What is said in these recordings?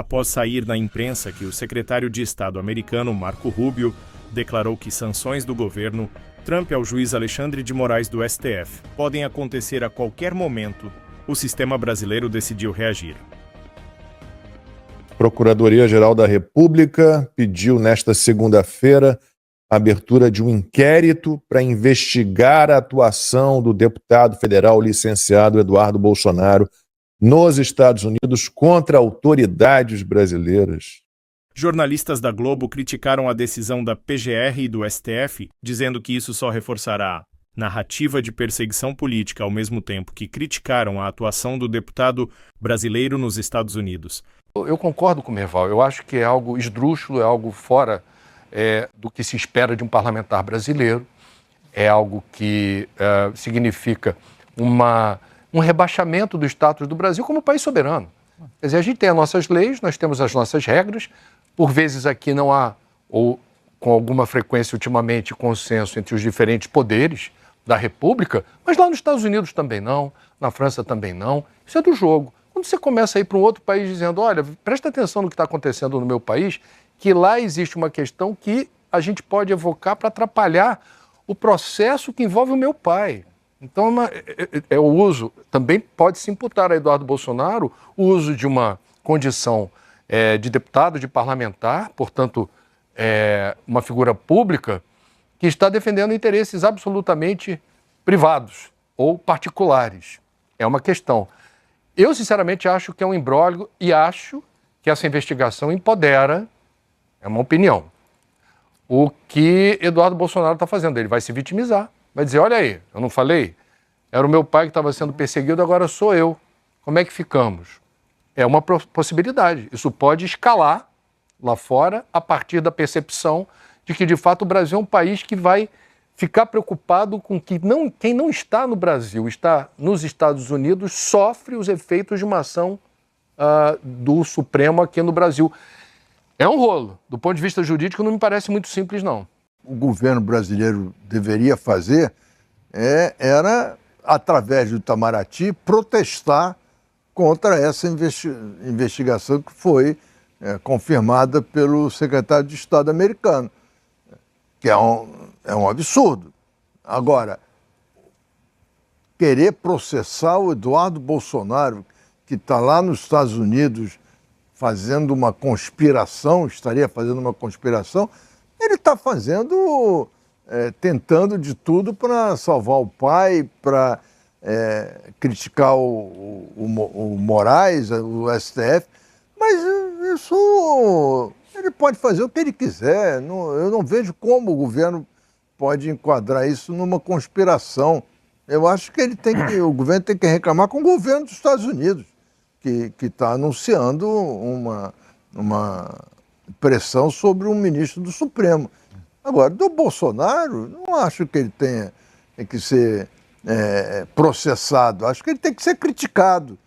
após sair na imprensa que o secretário de Estado americano, Marco Rubio, declarou que sanções do governo Trump ao juiz Alexandre de Moraes do STF podem acontecer a qualquer momento, o sistema brasileiro decidiu reagir. A Procuradoria-Geral da República pediu nesta segunda-feira a abertura de um inquérito para investigar a atuação do deputado federal licenciado Eduardo Bolsonaro nos Estados Unidos contra autoridades brasileiras. Jornalistas da Globo criticaram a decisão da PGR e do STF, dizendo que isso só reforçará a narrativa de perseguição política ao mesmo tempo que criticaram a atuação do deputado brasileiro nos Estados Unidos. Eu concordo com o Merval, eu acho que é algo esdrúxulo, é algo fora do que se espera de um parlamentar brasileiro, é algo que significa um rebaixamento do status do Brasil como país soberano. Quer dizer, a gente tem as nossas leis, nós temos as nossas regras, por vezes aqui não há, ou com alguma frequência ultimamente, consenso entre os diferentes poderes da República, mas lá nos Estados Unidos também não, na França também não, isso é do jogo. Quando você começa a ir para um outro país dizendo, olha, presta atenção no que está acontecendo no meu país, que lá existe uma questão que a gente pode evocar para atrapalhar o processo que envolve o meu pai. Então, o uso, também pode se imputar a Eduardo Bolsonaro o uso de uma condição de deputado, de parlamentar, portanto, uma figura pública que está defendendo interesses absolutamente privados ou particulares. É uma questão. Eu, sinceramente, acho que é um imbróglio e acho que essa investigação empodera, é uma opinião, o que Eduardo Bolsonaro está fazendo. Ele vai se vitimizar, vai dizer, olha aí, eu não falei? Era o meu pai que estava sendo perseguido, agora sou eu. Como é que ficamos? É uma possibilidade. Isso pode escalar lá fora a partir da percepção de que, de fato, o Brasil é um país que vai ficar preocupado com que quem não está no Brasil, está nos Estados Unidos, sofre os efeitos de uma ação do Supremo aqui no Brasil. É um rolo. Do ponto de vista jurídico, não me parece muito simples, não. O governo brasileiro deveria fazer era, através do Itamaraty, protestar contra essa investigação que foi confirmada pelo secretário de Estado americano, que é um absurdo. Agora, querer processar o Eduardo Bolsonaro, que está lá nos Estados Unidos fazendo uma conspiração, estaria fazendo uma conspiração, ele está fazendo, tentando de tudo para salvar o pai, para criticar o Moraes, o STF, mas isso ele pode fazer o que ele quiser. Eu não vejo como o governo pode enquadrar isso numa conspiração. Eu acho que o governo tem que reclamar com o governo dos Estados Unidos, que está anunciando uma pressão sobre um ministro do Supremo. Agora, do Bolsonaro, não acho que ele tenha que ser processado, acho que ele tem que ser criticado.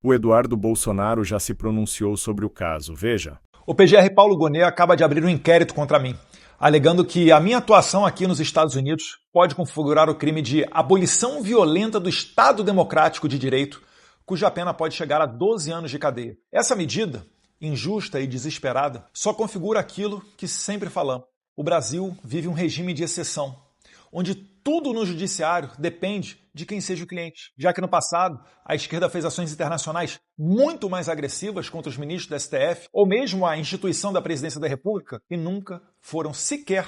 O Eduardo Bolsonaro já se pronunciou sobre o caso. Veja. O PGR Paulo Gonet acaba de abrir um inquérito contra mim, alegando que a minha atuação aqui nos Estados Unidos pode configurar o crime de abolição violenta do Estado Democrático de Direito, cuja pena pode chegar a 12 anos de cadeia. Essa medida, injusta e desesperada, só configura aquilo que sempre falamos. O Brasil vive um regime de exceção, onde tudo no judiciário depende de quem seja o cliente. Já que no passado, a esquerda fez ações internacionais muito mais agressivas contra os ministros do STF, ou mesmo a instituição da Presidência da República, e nunca foram sequer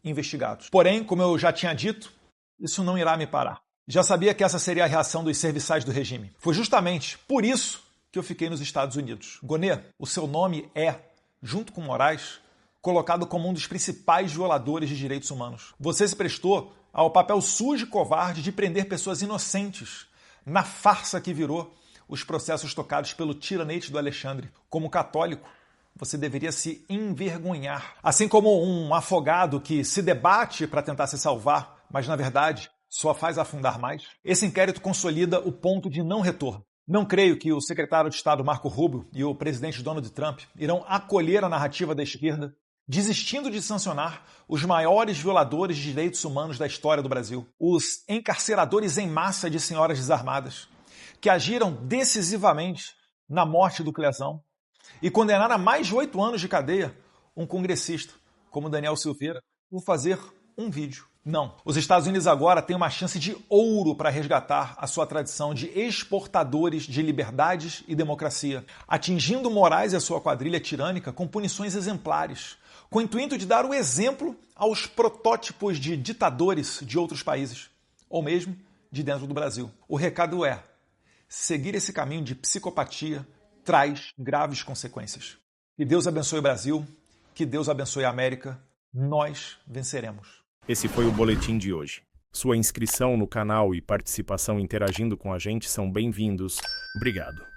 investigados. Porém, como eu já tinha dito, isso não irá me parar. Já sabia que essa seria a reação dos serviçais do regime. Foi justamente por isso que eu fiquei nos Estados Unidos. Gonet, o seu nome é, junto com Moraes, colocado como um dos principais violadores de direitos humanos. Você se prestou ao papel sujo e covarde de prender pessoas inocentes na farsa que virou os processos tocados pelo tiranete do Alexandre. Como católico, você deveria se envergonhar. Assim como um afogado que se debate para tentar se salvar, mas na verdade só faz afundar mais. Esse inquérito consolida o ponto de não retorno. Não creio que o secretário de Estado Marco Rubio e o presidente Donald Trump irão acolher a narrativa da esquerda, desistindo de sancionar os maiores violadores de direitos humanos da história do Brasil, os encarceradores em massa de senhoras desarmadas, que agiram decisivamente na morte do Clezão e condenar a mais de 8 anos de cadeia um congressista como Daniel Silveira por fazer um vídeo. Não. Os Estados Unidos agora têm uma chance de ouro para resgatar a sua tradição de exportadores de liberdades e democracia, atingindo Moraes e a sua quadrilha tirânica com punições exemplares, com o intuito de dar o exemplo aos protótipos de ditadores de outros países, ou mesmo de dentro do Brasil. O recado é: seguir esse caminho de psicopatia traz graves consequências. Que Deus abençoe o Brasil, que Deus abençoe a América. Nós venceremos. Esse foi o Boletim de hoje. Sua inscrição no canal e participação interagindo com a gente são bem-vindos. Obrigado.